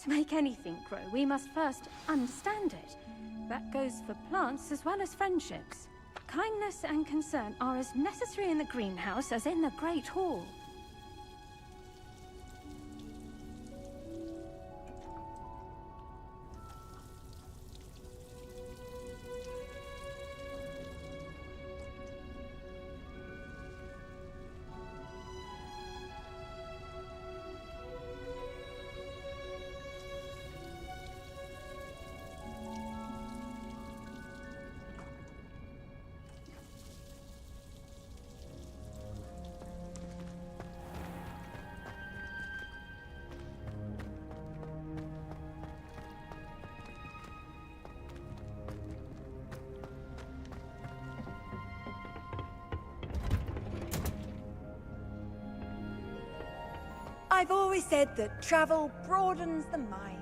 To make anything grow, we must first understand it. That goes for plants as well as friendships. Kindness and concern are as necessary in the greenhouse as in the Great Hall. I've always said that travel broadens the mind.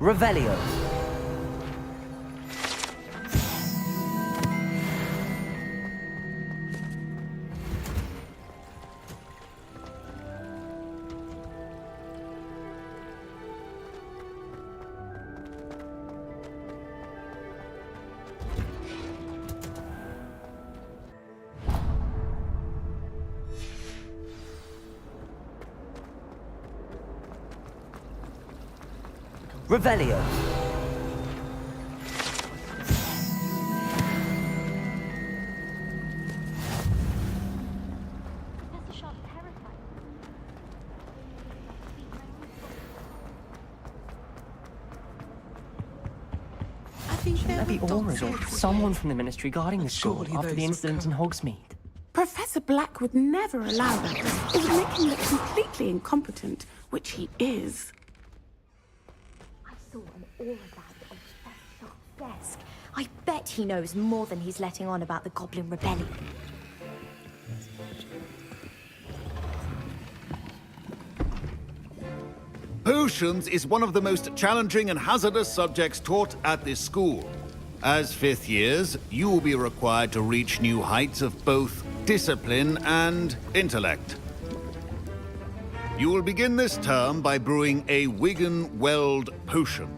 Revelio. Revelio. Shouldn't there be orders or someone from the Ministry guarding the school after the incident in Hogsmeade? Professor Black would never allow that. It would make him look completely incompetent, which he is. I saw all about it on Professor Sharp's desk. I bet he knows more than he's letting on about the Goblin Rebellion. Potions is one of the most challenging and hazardous subjects taught at this school. As fifth years, you will be required to reach new heights of both discipline and intellect. You will begin this term by brewing a Wigan-Weld potion.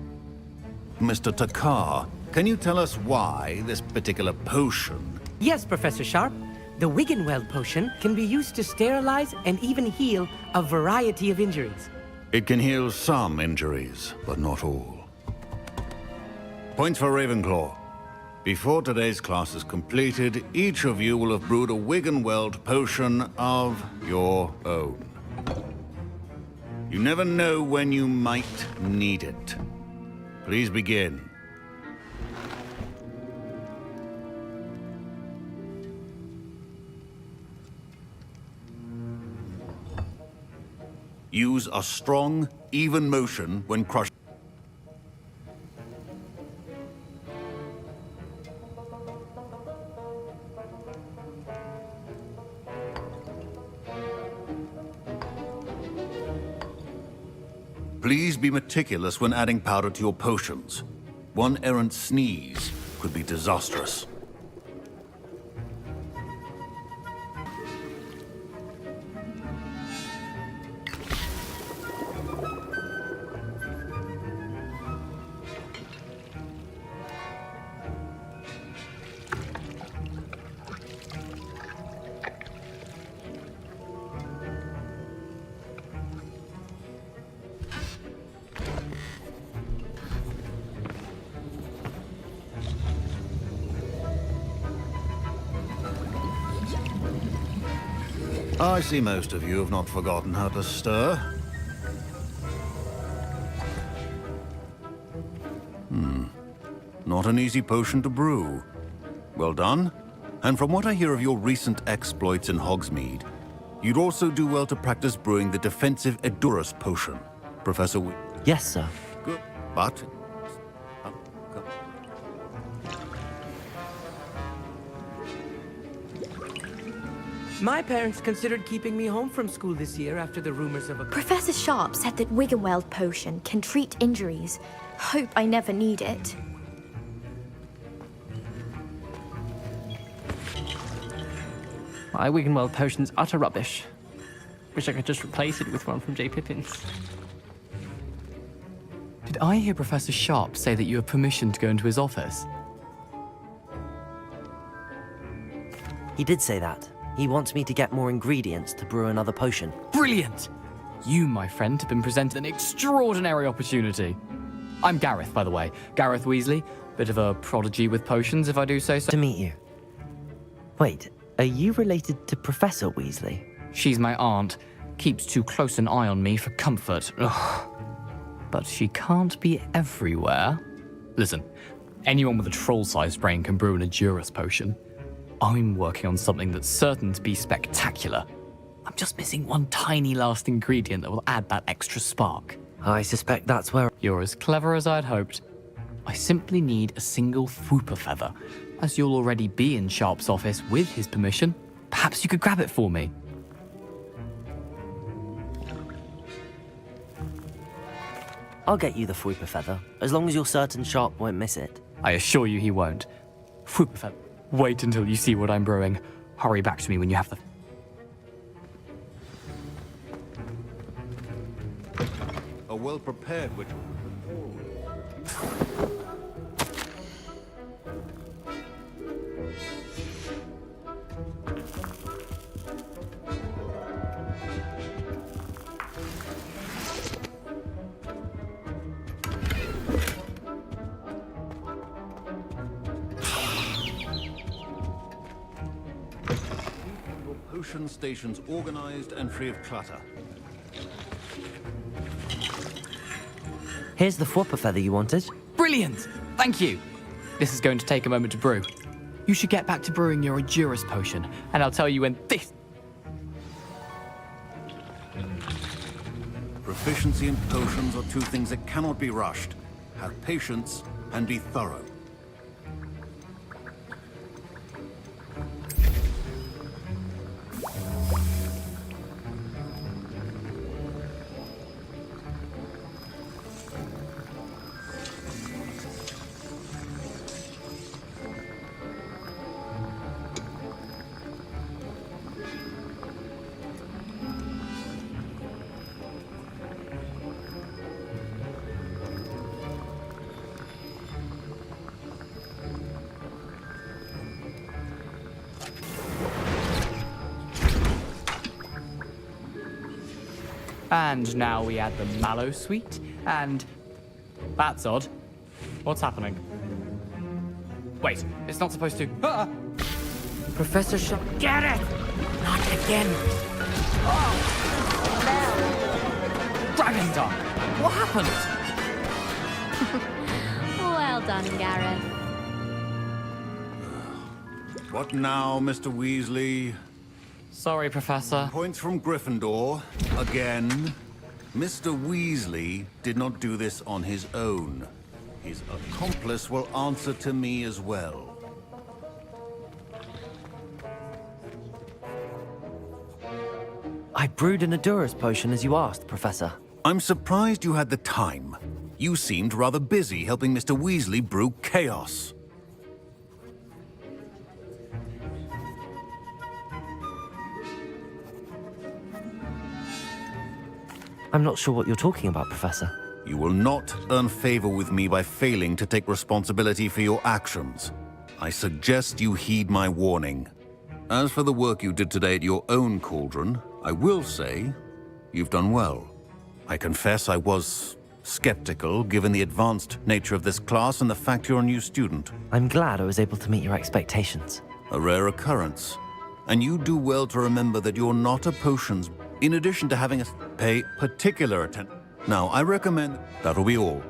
Mr. Takar, can you tell us why this particular potion? Yes, Professor Sharp. The Wigan-Weld potion can be used to sterilize and even heal a variety of injuries. It can heal some injuries, but not all. Points for Ravenclaw. Before today's class is completed, each of you will have brewed a Wigan-Weld potion of your own. You never know when you might need it. Please begin. Use a strong, even motion when crushing. Please be meticulous when adding powder to your potions. One errant sneeze could be disastrous. I see most of you have not forgotten how to stir. Not an easy potion to brew. Well done. And from what I hear of your recent exploits in Hogsmeade, You'd also do well to practice brewing the defensive Edurus potion, Professor Yes, sir. Good, but... My parents considered keeping me home from school this year after the rumors of a... Professor Sharp said that Wiggenweld potion can treat injuries. Hope I never need it. My Wiggenweld potion's utter rubbish. Wish I could just replace it with one from J. Pippin's. Did I hear Professor Sharp say that you have permission to go into his office? He did say that. He wants me to get more ingredients to brew another potion. Brilliant! You, my friend, have been presented an extraordinary opportunity. I'm Gareth, by the way. Gareth Weasley. Bit of a prodigy with potions, if I do say so. To meet you. Wait, are you related to Professor Weasley? She's my aunt. Keeps too close an eye on me for comfort. Ugh. But she can't be everywhere. Listen, anyone with a troll-sized brain can brew an Edurus potion. I'm working on something that's certain to be spectacular. I'm just missing one tiny last ingredient that will add that extra spark. I suspect that's where... You're as clever as I'd hoped. I simply need a single Fwooper feather. As you'll already be in Sharp's office with his permission, perhaps you could grab it for me. I'll get you the Fwooper feather, as long as you're certain Sharp won't miss it. I assure you he won't. Fwooper feather. Wait until you see what I'm brewing. Hurry back to me when you have the... A well-prepared witch. Potion stations organized and free of clutter. Here's the Fwooper feather you wanted. Brilliant! Thank you! This is going to take a moment to brew. You should get back to brewing your Edurus potion, and I'll tell you when this... Proficiency in potions are two things that cannot be rushed. Have patience and be thorough. And now we add the mallow sweet, and... That's odd. What's happening? Wait, it's not supposed to... Ah! Professor Sharp... Get it! Not again! Dragon Dunk! What happened? Well done, Gareth. What now, Mr. Weasley? Sorry, Professor. Points from Gryffindor. Again. Mr. Weasley did not do this on his own. His accomplice will answer to me as well. I brewed an Edurus potion as you asked, Professor. I'm surprised you had the time. You seemed rather busy helping Mr. Weasley brew chaos. I'm not sure what you're talking about, Professor. You will not earn favor with me by failing to take responsibility for your actions. I suggest you heed my warning. As for the work you did today at your own cauldron, I will say you've done well. I confess I was skeptical, given the advanced nature of this class and the fact you're a new student. I'm glad I was able to meet your expectations. A rare occurrence. And you do well to remember that you're not a potions... In addition to having us pay particular attention. Now, I recommend... That'll be all.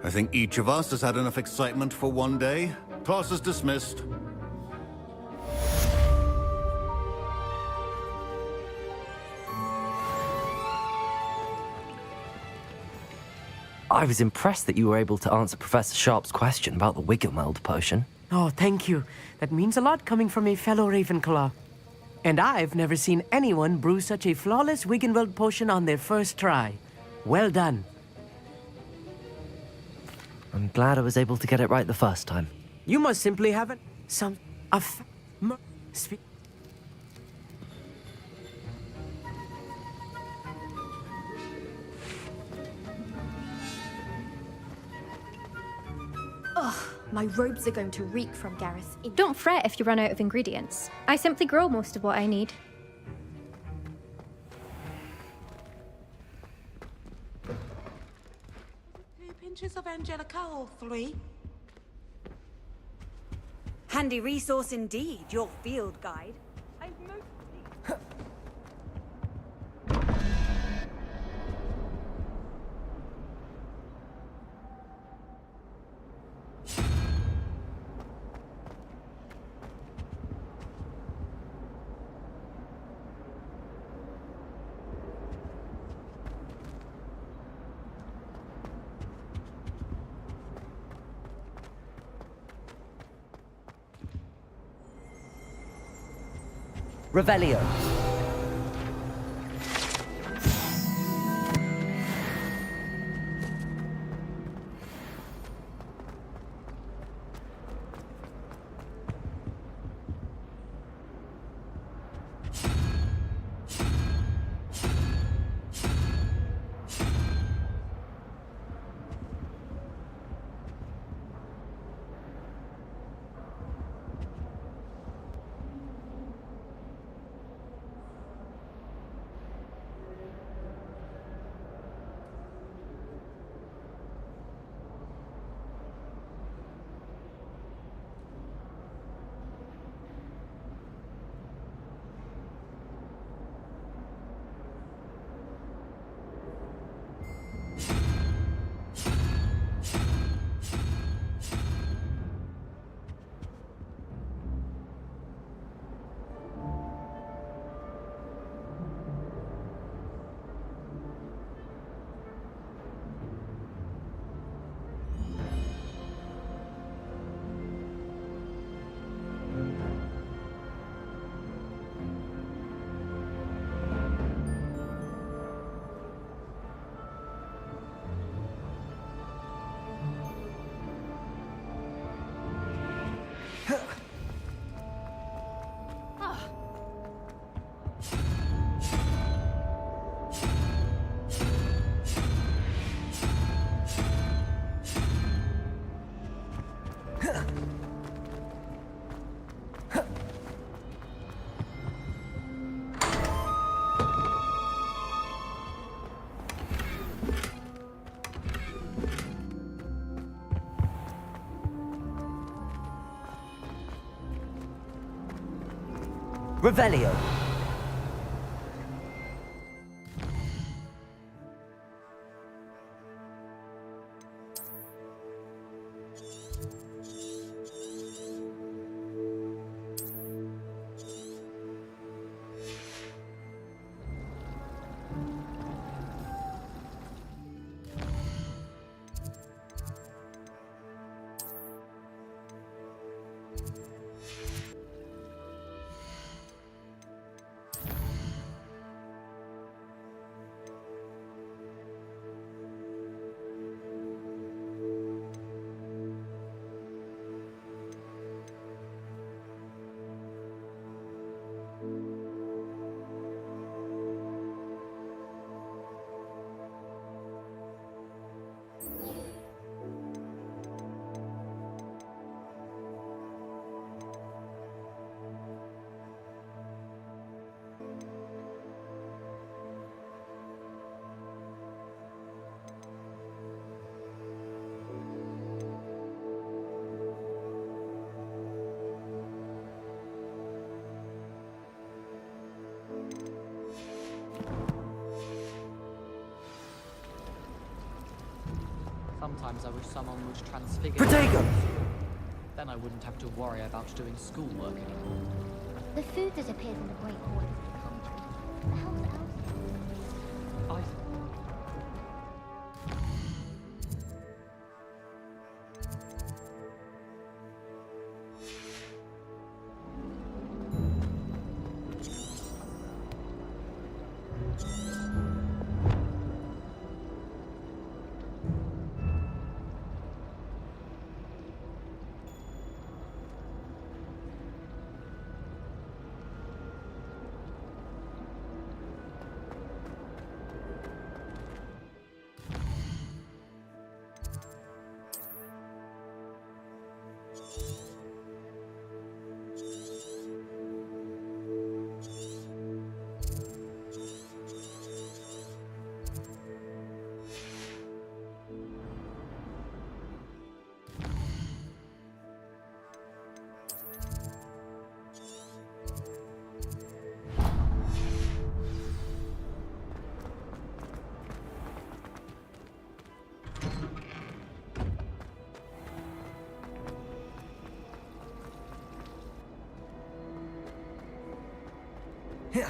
I think each of us has had enough excitement for one day. Class is dismissed. I was impressed that you were able to answer Professor Sharp's question about the Wiggenweld potion. Oh, thank you. That means a lot coming from a fellow Ravenclaw. And I've never seen anyone brew such a flawless Wiggenweld potion on their first try. Well done. I'm glad I was able to get it right the first time. You must simply have My robes are going to reek from Gareth. Don't fret if you run out of ingredients. I simply grow most of what I need. 2 pinches of Angelica or 3? Handy resource indeed, your field guide. Revelio. Revelio. Sometimes I wish someone would transfigure Protego! me. Then I wouldn't have to worry about doing schoolwork anymore. The food that appears in the Great Hall is the country. The hell's else? You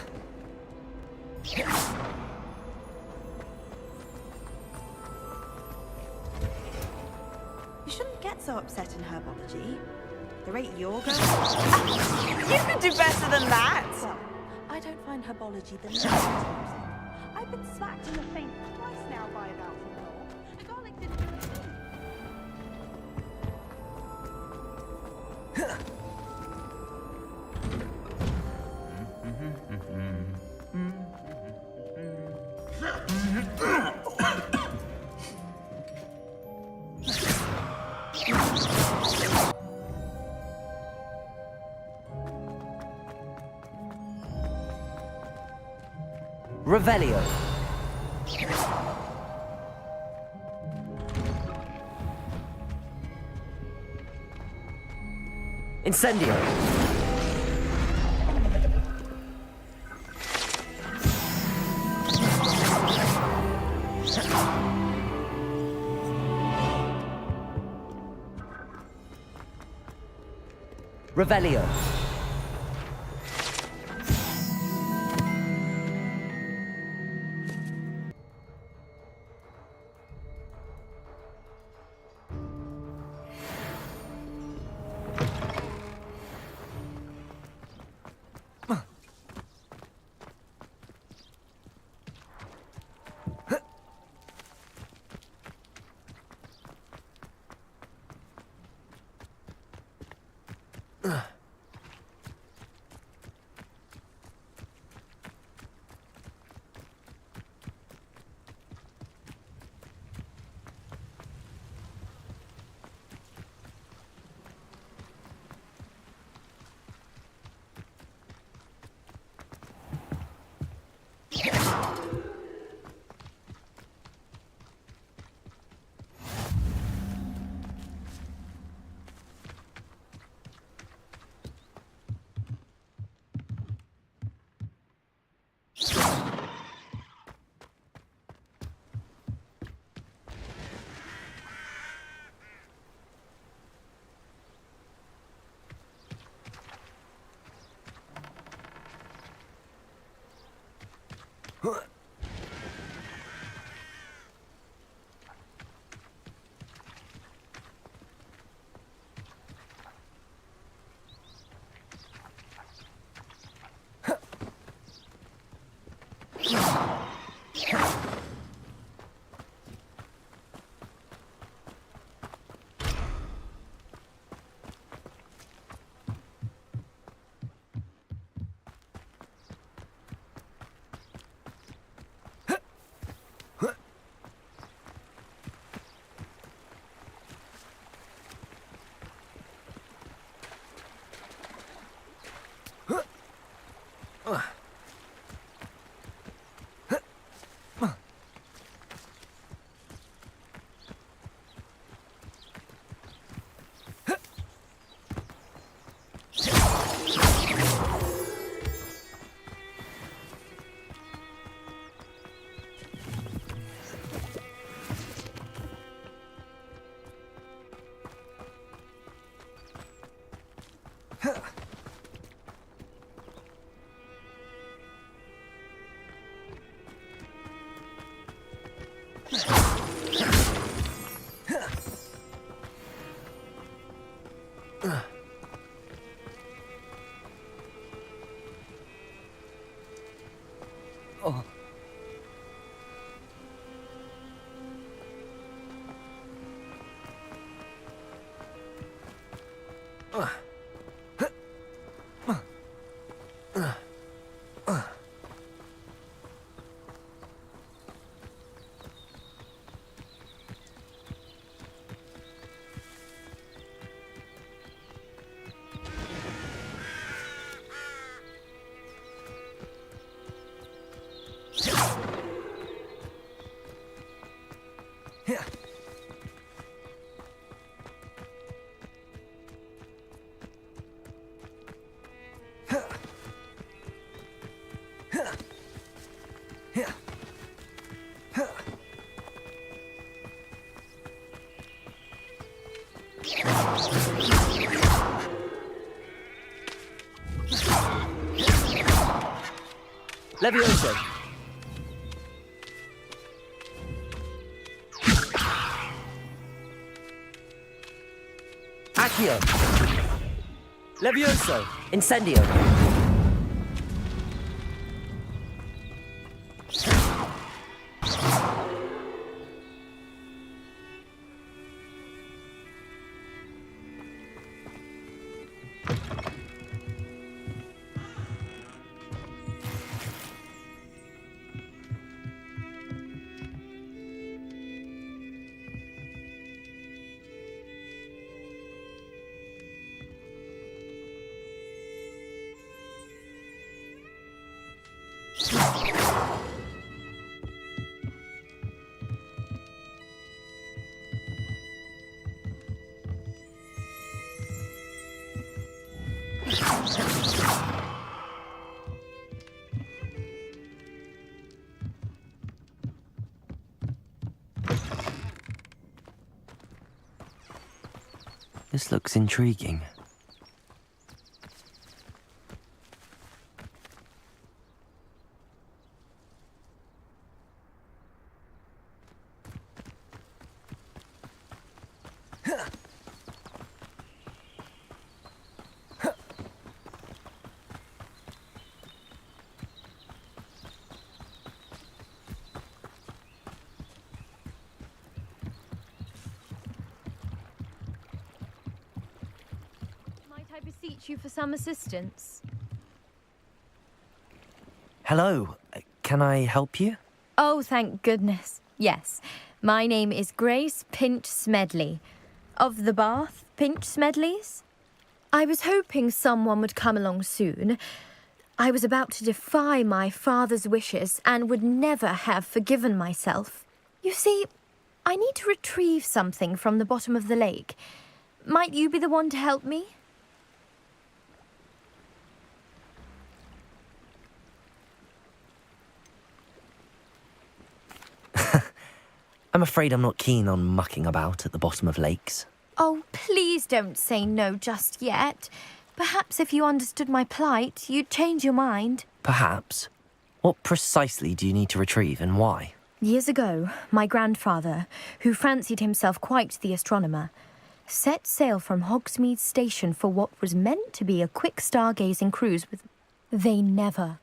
shouldn't get so upset in herbology. The rate you're going... You could do better than that! Well, I don't find herbology the least amusing. I've been smacked in the face twice now by a doubtful law. The garlic didn't do a thing. Revelio. Incendio. Revelio. Levioso! Accio! Levioso! Incendio! This looks intriguing. Might I beseech you for some assistance? Hello, can I help you? Oh, thank goodness. Yes. My name is Grace Pinch Smedley. Of the Bath Pinch Smedleys? I was hoping someone would come along soon. I was about to defy my father's wishes and would never have forgiven myself. You see, I need to retrieve something from the bottom of the lake. Might you be the one to help me? I'm afraid I'm not keen on mucking about at the bottom of lakes. Oh, please don't say no just yet. Perhaps if you understood my plight, you'd change your mind. Perhaps. What precisely do you need to retrieve and why? Years ago, my grandfather, who fancied himself quite the astronomer, set sail from Hogsmeade Station for what was meant to be a quick stargazing cruise with... They never.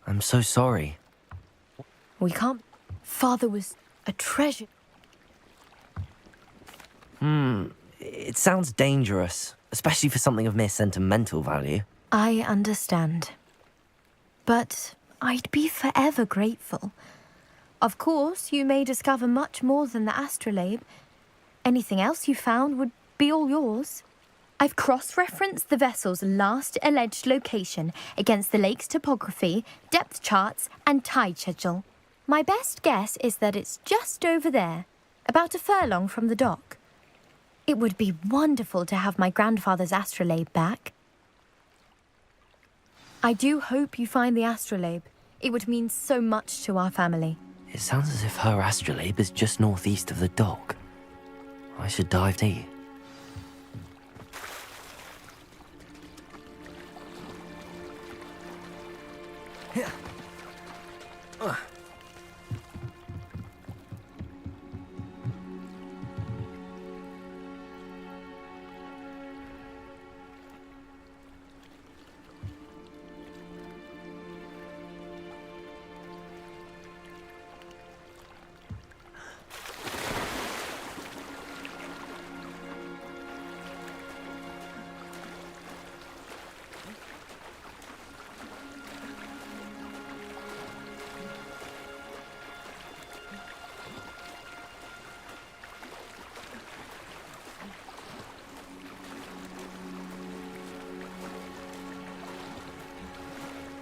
I'm so sorry. We can't... Father was a treasure. It sounds dangerous, especially for something of mere sentimental value. I understand. But I'd be forever grateful. Of course, you may discover much more than the astrolabe. Anything else you found would be all yours. I've cross-referenced the vessel's last alleged location against the lake's topography, depth charts, and tide schedule. My best guess is that it's just over there, about a furlong from the dock. It would be wonderful to have my grandfather's astrolabe back. I do hope you find the astrolabe. It would mean so much to our family. It sounds as if her astrolabe is just northeast of the dock. I should dive deep.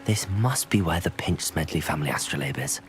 This must be where the Pinch Smedley family astrolabe is.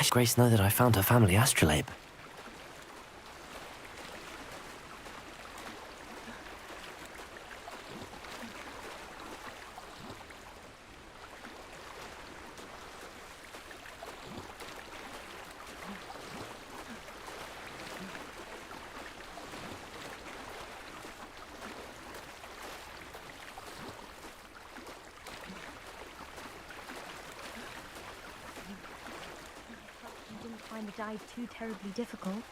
I should Grace know that I found her family astrolabe. You didn't find the dive too terribly difficult.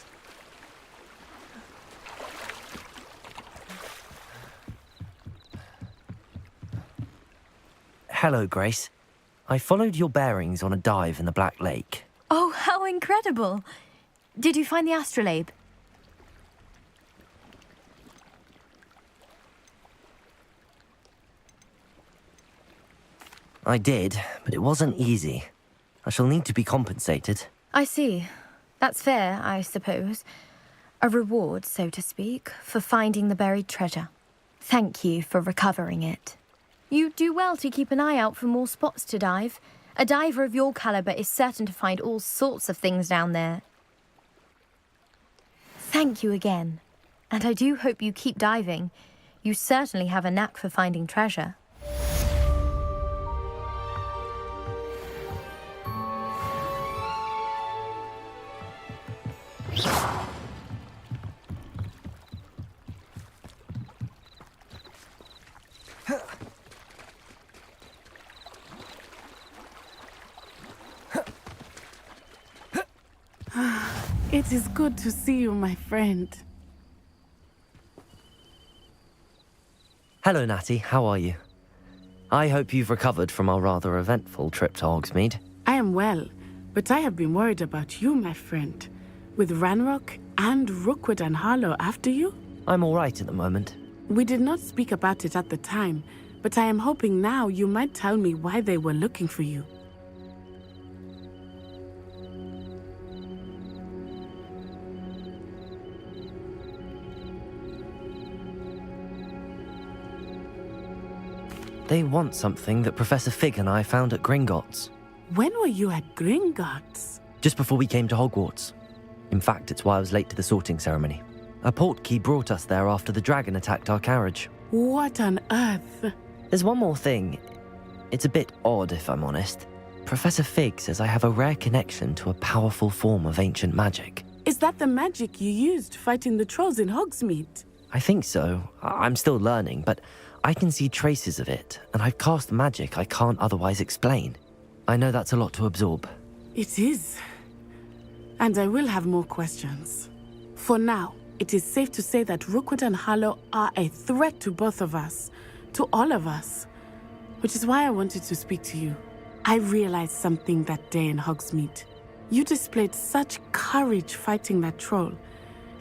Hello, Grace. I followed your bearings on a dive in the Black Lake. Oh, how incredible! Did you find the astrolabe? I did, but it wasn't easy. I shall need to be compensated. I see. That's fair, I suppose. A reward, so to speak, for finding the buried treasure. Thank you for recovering it. You do well to keep an eye out for more spots to dive. A diver of your caliber is certain to find all sorts of things down there. Thank you again. And I do hope you keep diving. You certainly have a knack for finding treasure. It is good to see you, my friend. Hello, Natty. How are you? I hope you've recovered from our rather eventful trip to Hogsmeade. I am well, but I have been worried about you, my friend. With Ranrock and Rookwood and Harlow after you? I'm all right at the moment. We did not speak about it at the time, but I am hoping now you might tell me why they were looking for you. They want something that Professor Fig and I found at Gringotts. When were you at Gringotts? Just before we came to Hogwarts. In fact, it's why I was late to the sorting ceremony. A portkey brought us there after the dragon attacked our carriage. What on earth? There's one more thing. It's a bit odd, if I'm honest. Professor Fig says I have a rare connection to a powerful form of ancient magic. Is that the magic you used fighting the trolls in Hogsmeade? I think so. I'm still learning, but I can see traces of it, and I've cast magic I can't otherwise explain. I know that's a lot to absorb. It is. And I will have more questions. For now, it is safe to say that Rookwood and Harlow are a threat to both of us, to all of us. Which is why I wanted to speak to you. I realized something that day in Hogsmeade. You displayed such courage fighting that troll,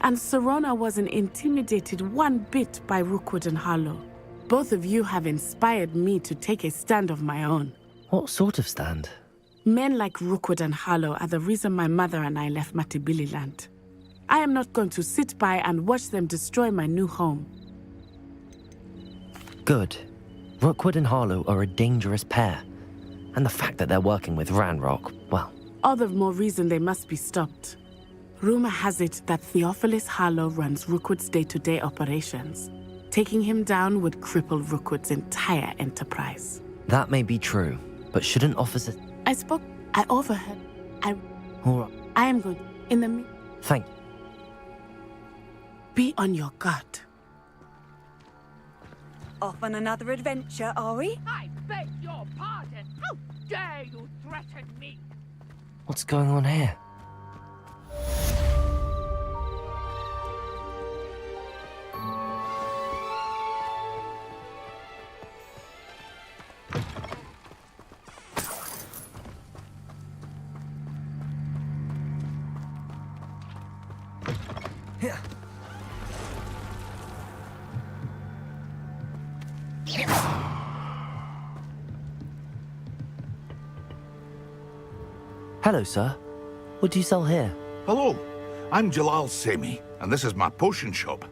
and Serona wasn't intimidated one bit by Rookwood and Harlow. Both of you have inspired me to take a stand of my own. What sort of stand? Men like Rookwood and Harlow are the reason my mother and I left Matabeleland. I am not going to sit by and watch them destroy my new home. Good. Rookwood and Harlow are a dangerous pair. And the fact that they're working with Ranrock, well... All the more reason they must be stopped. Rumor has it that Theophilus Harlow runs Rookwood's day-to-day operations. Taking him down would cripple Rookwood's entire enterprise. That may be true, but shouldn't officers... I overheard. All right. I am going in the... Thank... Be on your guard. Off on another adventure, are we? I beg your pardon. How dare you threaten me? What's going on here? Hello, sir. What do you sell here? Hello, I'm Jalal Semi, and this is my potion shop.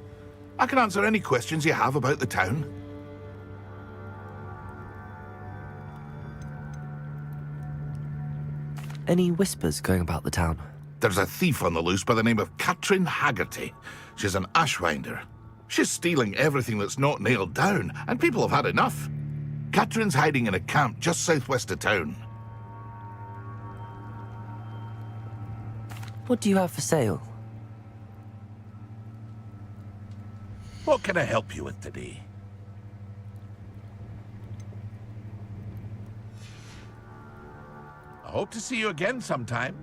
I can answer any questions you have about the town. Any whispers going about the town? There's a thief on the loose by the name of Katrin Haggerty. She's an ashwinder. She's stealing everything that's not nailed down, and people have had enough. Katrin's hiding in a camp just southwest of town. What do you have for sale? What can I help you with today? I hope to see you again sometime.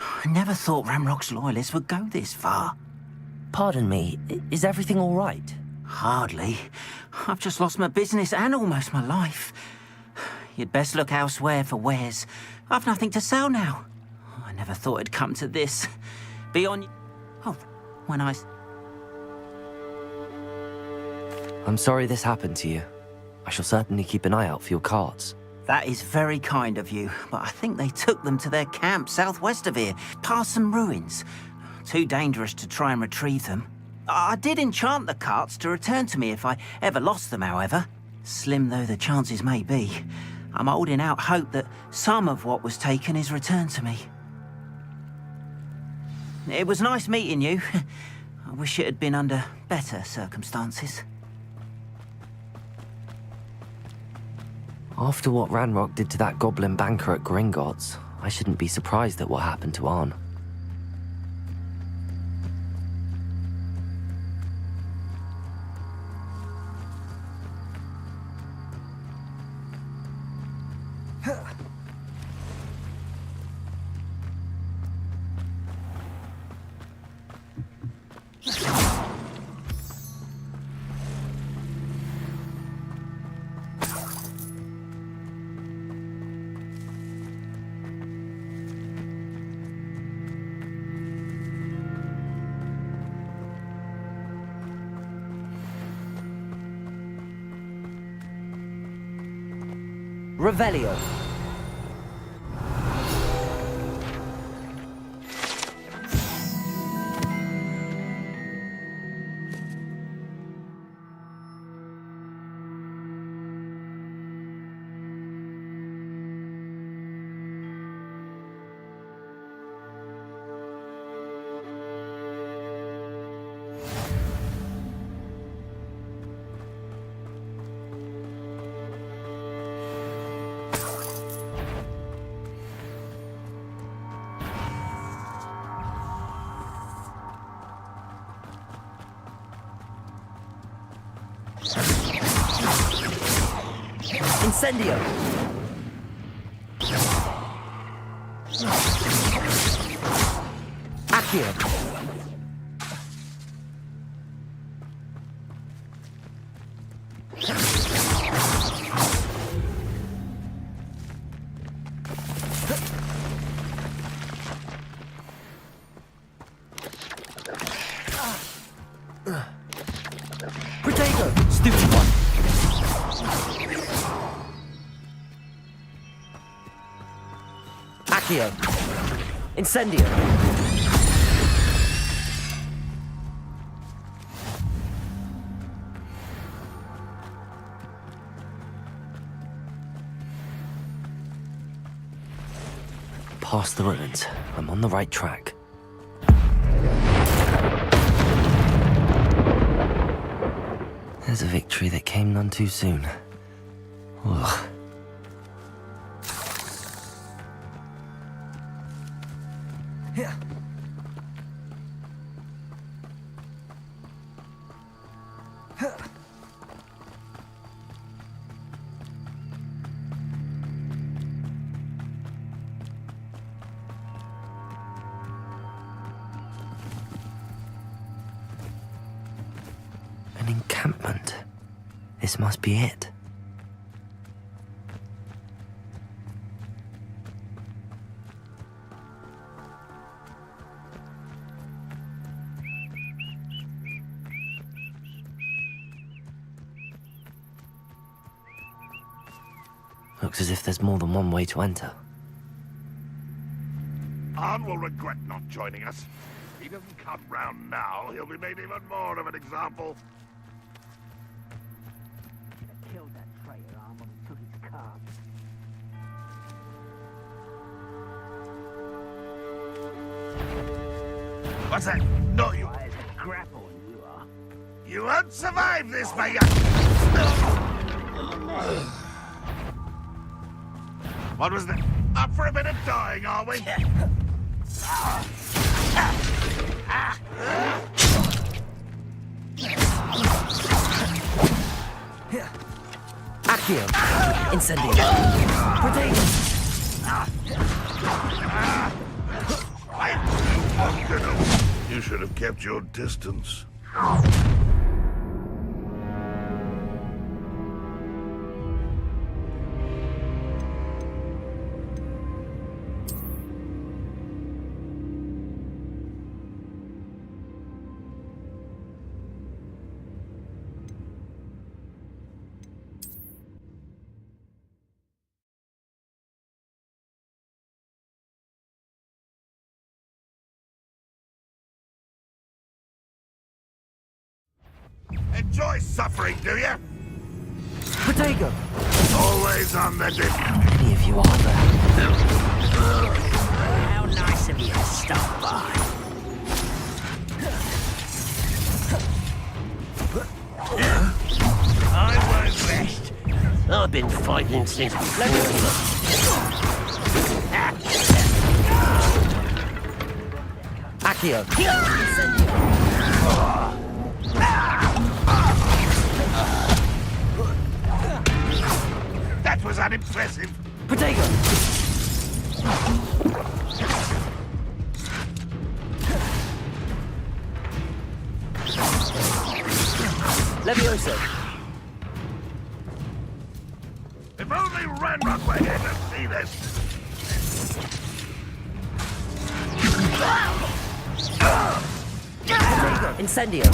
I never thought Ramrock's loyalists would go this far. Pardon me, is everything all right? Hardly. I've just lost my business and almost my life. You'd best look elsewhere for wares. I've nothing to sell now. I never thought it'd come to this. Beyond... Oh, when I... I'm sorry this happened to you. I shall certainly keep an eye out for your carts. That is very kind of you, but I think they took them to their camp southwest of here, past some ruins. Too dangerous to try and retrieve them. I did enchant the carts to return to me if I ever lost them, however. Slim though the chances may be, I'm holding out hope that some of what was taken is returned to me. It was nice meeting you. I wish it had been under better circumstances. After what Ranrock did to that goblin banker at Gringotts, I shouldn't be surprised at what happened to Arn. Revelio. Incendio! Accio! Protego! Stupid one! Accio! Incendio! Past the ruins. I'm on the right track. There's a victory that came none too soon. Ugh. Yeah. An encampment. This must be it. Looks as if there's more than one way to enter. Arn will regret not joining us. If he doesn't come round now, he'll be made even more of an example. What's that? No, you. Grapple, you are. You won't survive this, my young. What was that? Up for a bit of dying, are we? Accio! Incendio! Potato! You should have kept your distance. Enjoy suffering, do you? Potato! Always on the Any of you are there? How nice of you to stop by. I won't rest. I've been fighting since. Accio! That was unimpressive. Potato! Levioso! If only Ranrock were here to see this. Potato! Incendio!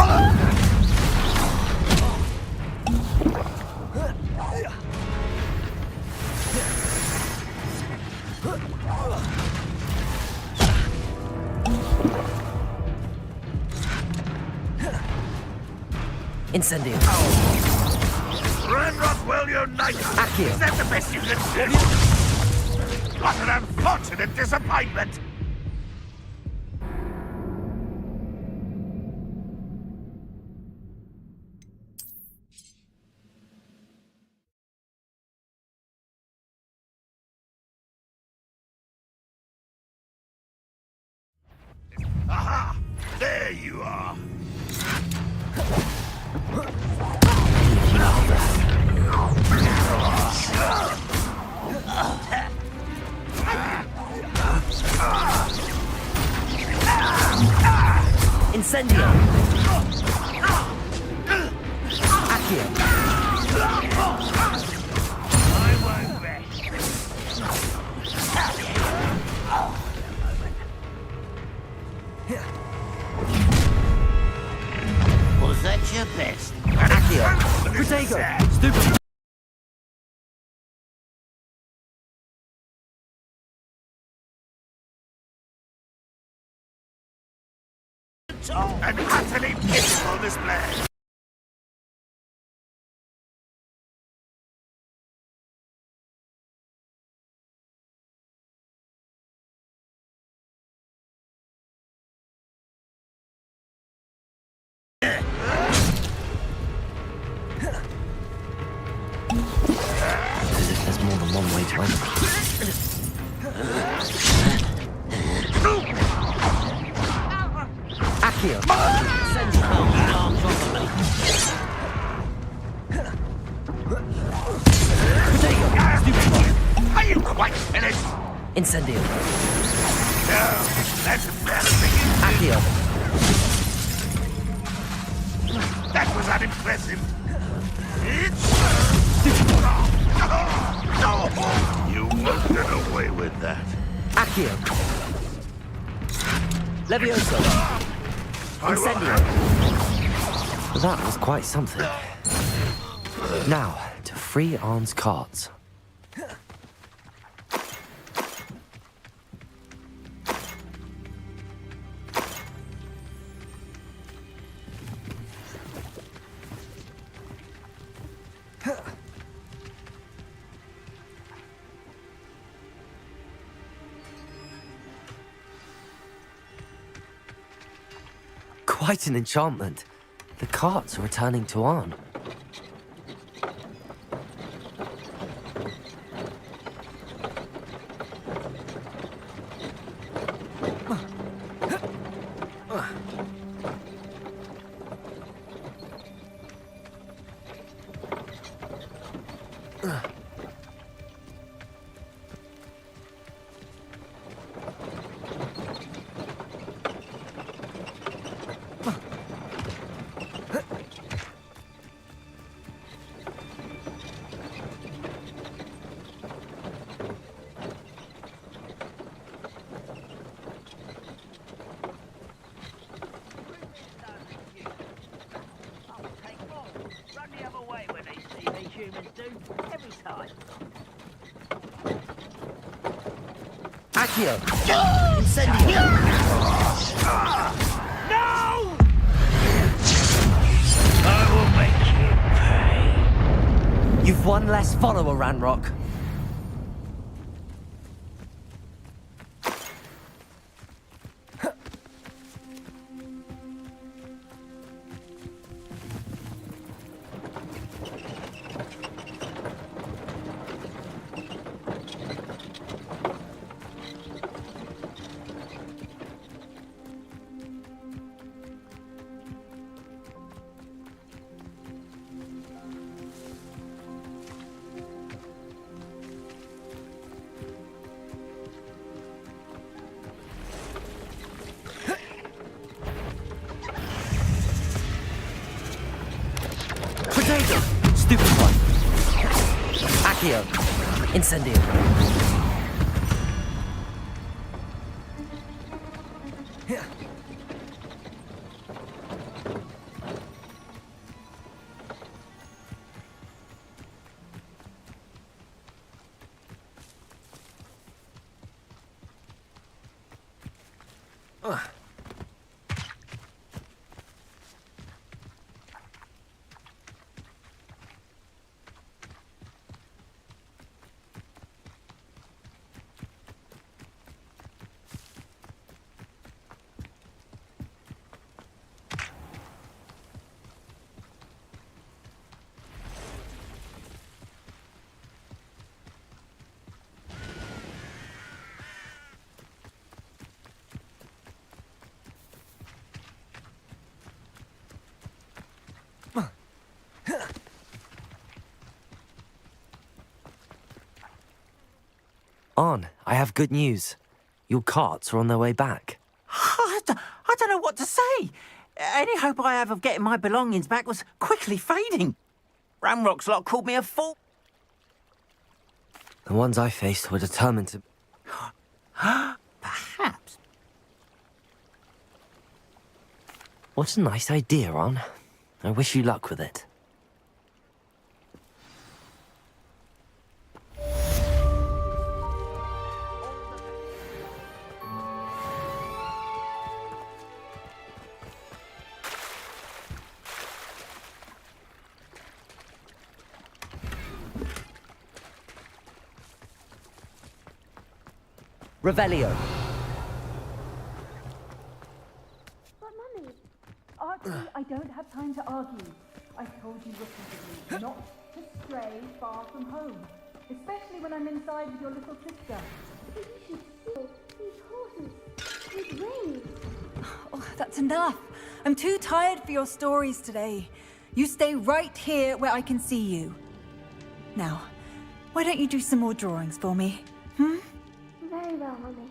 Incendio! Ranrock will unite us. Accio! Is that the best you can do? What an unfortunate disappointment. Aha! There you are. Incendio! Accio! I won't rest. Was that your best? Accio! Potato! Stupid! An utterly pitiful display. As if there's more than one way to enter. Accio! Potato! Stupid boy! Are you quite finished? Incendio! No, that's embarrassing. Accio! That was unimpressive. No! You won't get away with that. Accio! Levioso! Incendio! That was quite something. Now, to free Arn's cards. quite an enchantment. The carts are returning to Arn. Run the other way when they see me, humans do. Every time. Accio! Incendio! No! I will make you pay. You've one less follower, Ranrock. Potato! Stupid one. Accio. Incendio. Arn, I have good news. Your carts are on their way back. I don't know what to say. Any hope I have of getting my belongings back was quickly fading. Ramrock's lot called me a fool. The ones I faced were determined to... Perhaps. What a nice idea, Arn. I wish you luck with it. Revelio. But, Mummy, Archie, I don't have time to argue. I told you repeatedly not to stray far from home, especially when I'm inside with your little sister. But you should see these horses, these rings. Oh, that's enough. I'm too tired for your stories today. You stay right here where I can see you. Now, why don't you do some more drawings for me? Very well, Mummy.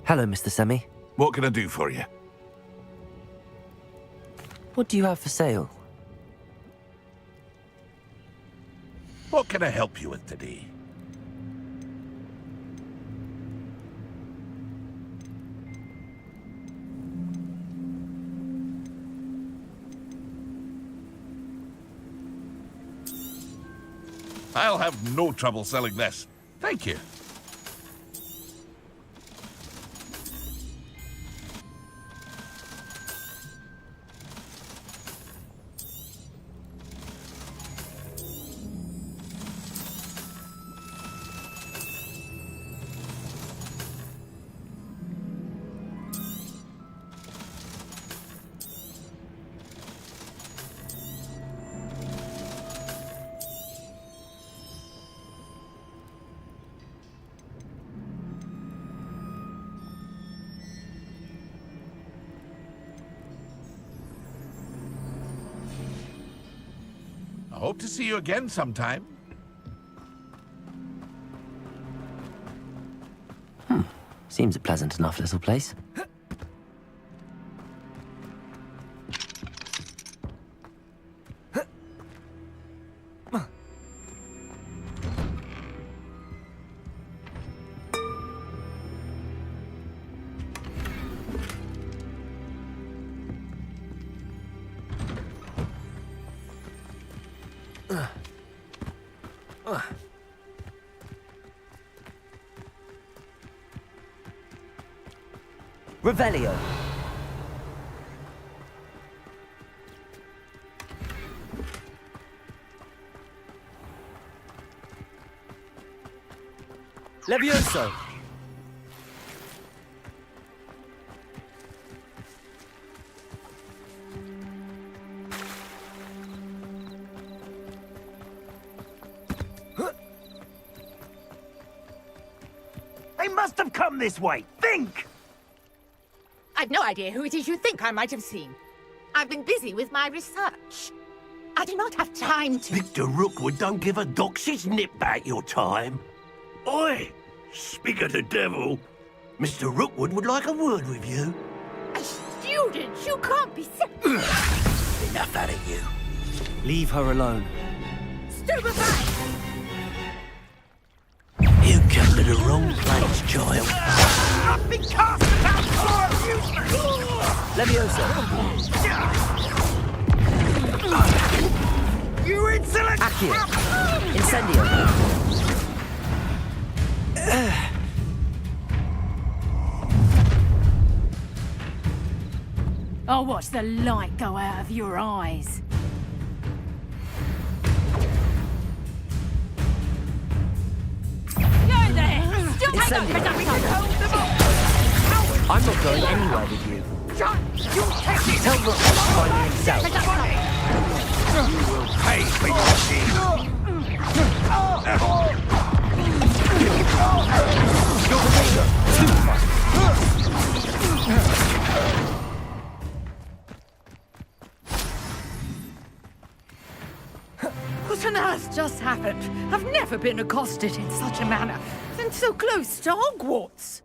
Hello, Mr. Semi. What can I do for you? What do you have for sale? What can I help you with today? I'll have no trouble selling this. Thank you. I hope to see you again sometime. Seems a pleasant enough little place. Revelio. Levioso. They must have come this way. Think! I've no idea who it is you think I might have seen. I've been busy with my research. I do not have time to... Victor Rookwood don't give a doxy's nip back your time. Oi! Speak of the devil. Mr. Rookwood would like a word with you. A student? You can't be serious. Enough out of you. Leave her alone. Stupefy! You come to the wrong place, child. I've been cast about for you! Levioso. You insolent! Accio. Incendio. I'll watch the light go out of your eyes. You're there! Still I'm not going anywhere with you. Tell Rook to find me himself. You will pay for your sin. What on earth just happened? I've never been accosted in such a manner. And so close to Hogwarts.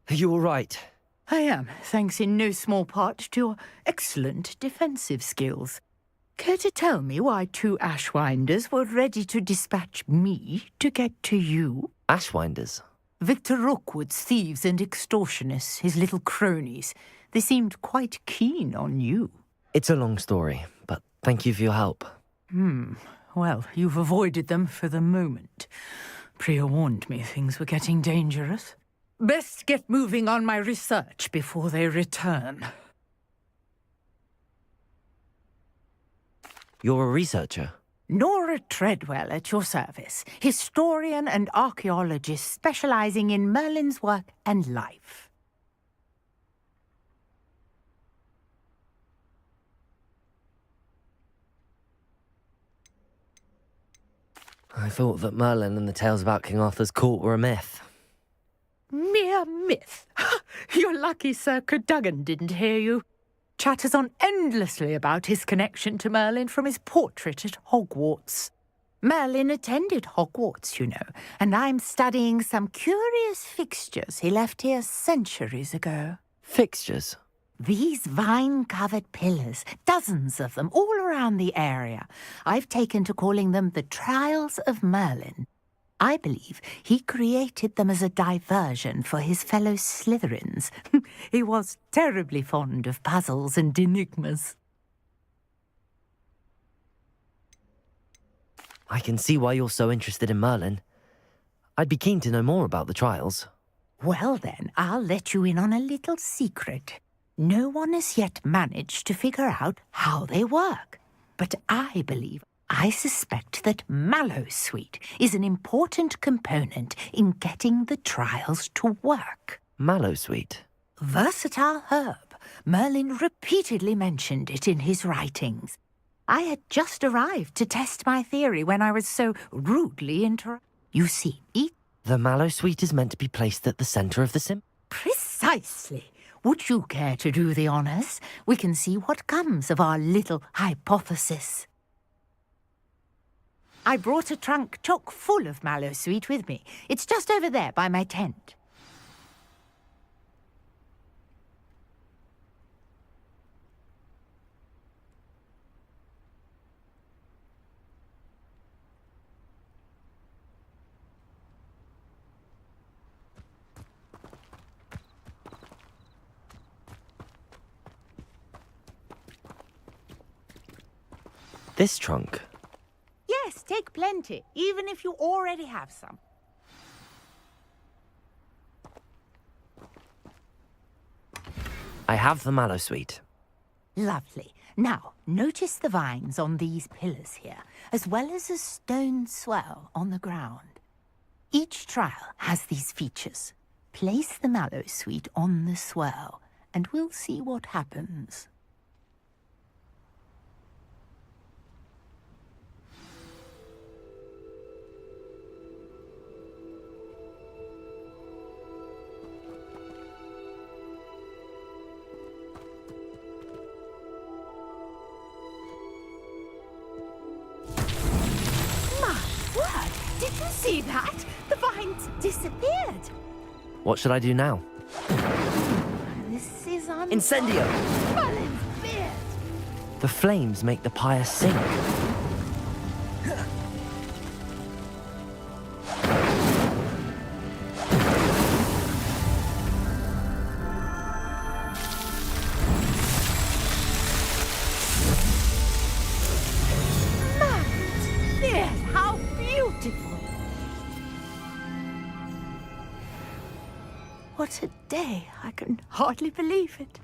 Are you all right? I am, thanks in no small part to your excellent defensive skills. Care to tell me why two Ashwinders were ready to dispatch me to get to you? Ashwinders? Victor Rookwood's thieves and extortionists, his little cronies. They seemed quite keen on you. It's a long story, but thank you for your help. Well, you've avoided them for the moment. Priya warned me things were getting dangerous. Best get moving on my research before they return. You're a researcher? Nora Treadwell at your service, historian and archaeologist specializing in Merlin's work and life. I thought that Merlin and the tales about King Arthur's court were a myth. Mere myth. You're lucky Sir Cadogan didn't hear you. Chatters on endlessly about his connection to Merlin from his portrait at Hogwarts. Merlin attended Hogwarts, you know, and I'm studying some curious fixtures he left here centuries ago. Fixtures? These vine-covered pillars, dozens of them, all around the area. I've taken to calling them the Trials of Merlin. I believe he created them as a diversion for his fellow Slytherins. He was terribly fond of puzzles and enigmas. I can see why you're so interested in Merlin. I'd be keen to know more about the trials. Well then, I'll let you in on a little secret. No one has yet managed to figure out how they work. But I suspect that Mallowsweet is an important component in getting the trials to work. Mallowsweet? Versatile herb. Merlin repeatedly mentioned it in his writings. I had just arrived to test my theory when I was so rudely interrupted. You see, The Mallowsweet is meant to be placed at the centre of the sim? Precisely. Would you care to do the honours? We can see what comes of our little hypothesis. I brought a trunk chock full of Mallowsweet with me. It's just over there by my tent. This trunk? Yes, take plenty, even if you already have some. I have the Mallowsweet. Lovely. Now, notice the vines on these pillars here, as well as a stone swell on the ground. Each trial has these features. Place the Mallowsweet on the swell, and we'll see what happens. Did you see that? The vines disappeared. What should I do now? This is Incendio! Merlin's beard! The flames make the pyre sink. How beautiful! What a day! I can hardly believe it.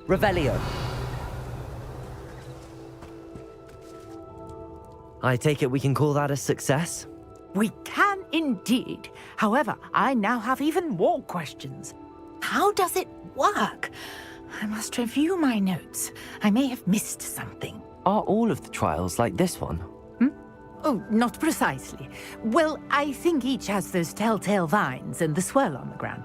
Revelio. I take it we can call that a success? We can indeed. However, I now have even more questions. How does it work? I must review my notes. I may have missed something. Are all of the trials like this one? Oh, not precisely. Well, I think each has those telltale vines and the swirl on the ground.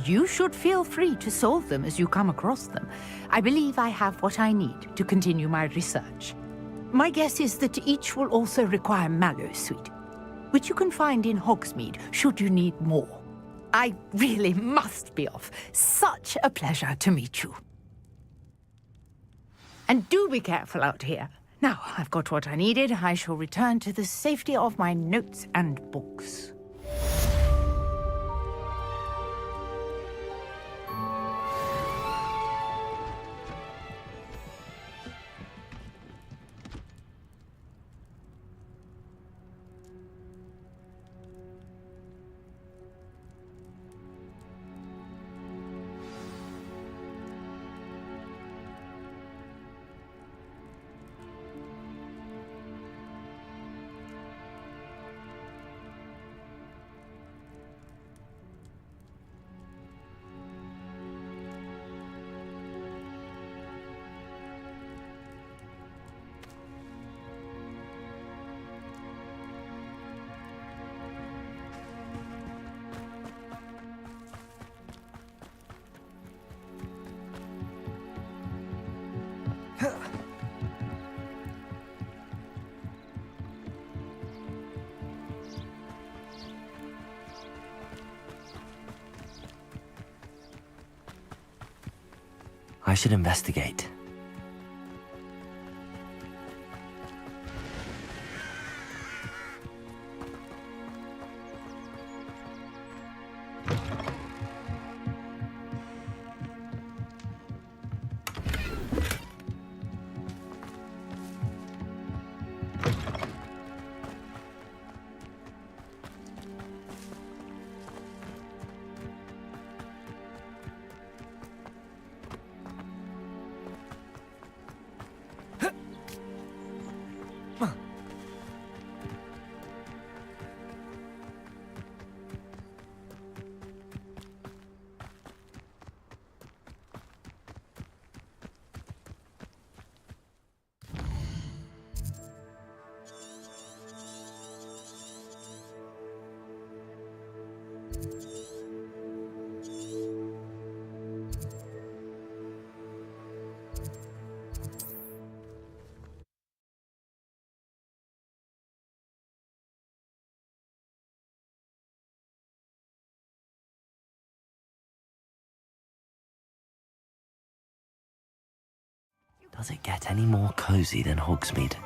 You should feel free to solve them as you come across them. I believe I have what I need to continue my research. My guess is that each will also require Mallowsweet, which you can find in Hogsmeade should you need more. I really must be off. Such a pleasure to meet you. And do be careful out here. Now, I've got what I needed. I shall return to the safety of my notes and books. should investigate. Does it get any more cozy than Hogsmeade?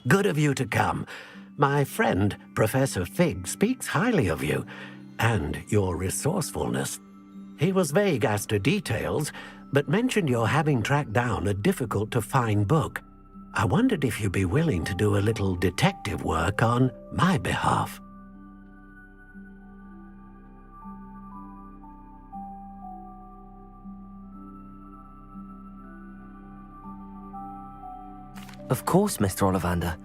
Good of you to come. My friend, Professor Fig, speaks highly of you and your resourcefulness. He was vague as to details, but mentioned your having tracked down a difficult-to-find book. I wondered if you'd be willing to do a little detective work on my behalf. Of course, Mr. Ollivander.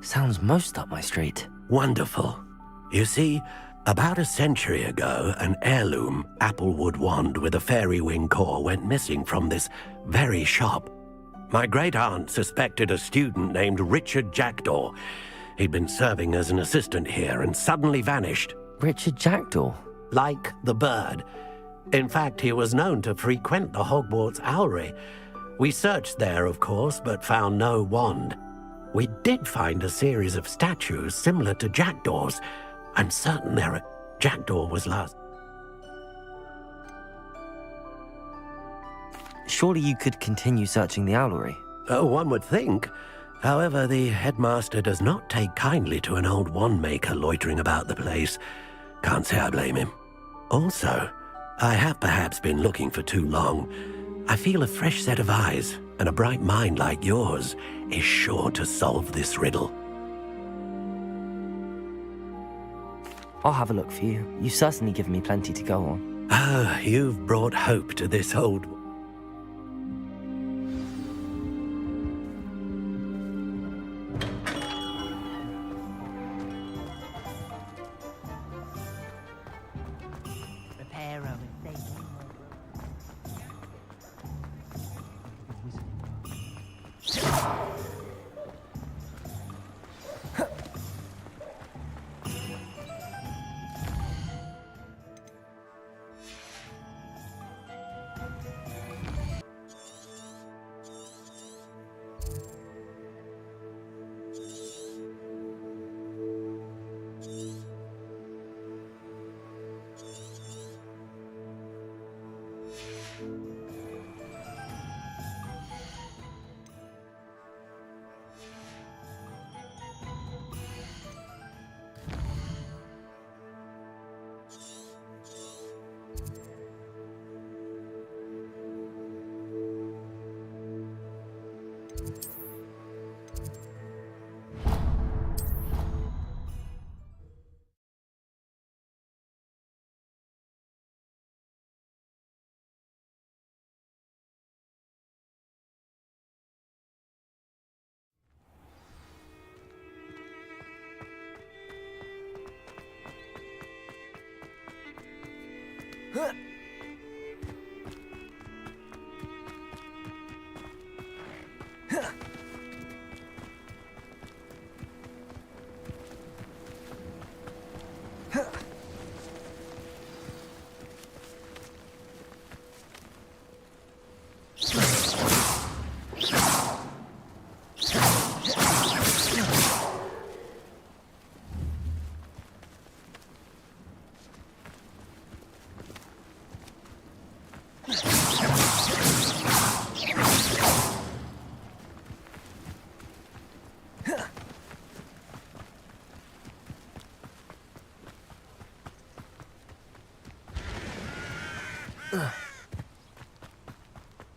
Sounds most up my street. Wonderful. You see, about a century ago, an heirloom applewood wand with a fairy wing core went missing from this very shop. My great-aunt suspected a student named Richard Jackdaw. He'd been serving as an assistant here and suddenly vanished. Richard Jackdaw? Like the bird. In fact, he was known to frequent the Hogwarts Owlery. We searched there, of course, but found no wand. We did find a series of statues similar to Jackdaw's. I'm certain Jackdaw was last. Surely you could continue searching the owlery. Oh, one would think. However, the headmaster does not take kindly to an old wand maker loitering about the place. Can't say I blame him. Also, I have perhaps been looking for too long. I feel a fresh set of eyes, and a bright mind like yours is sure to solve this riddle. I'll have a look for you. You've certainly given me plenty to go on. Ah, you've brought hope to this old...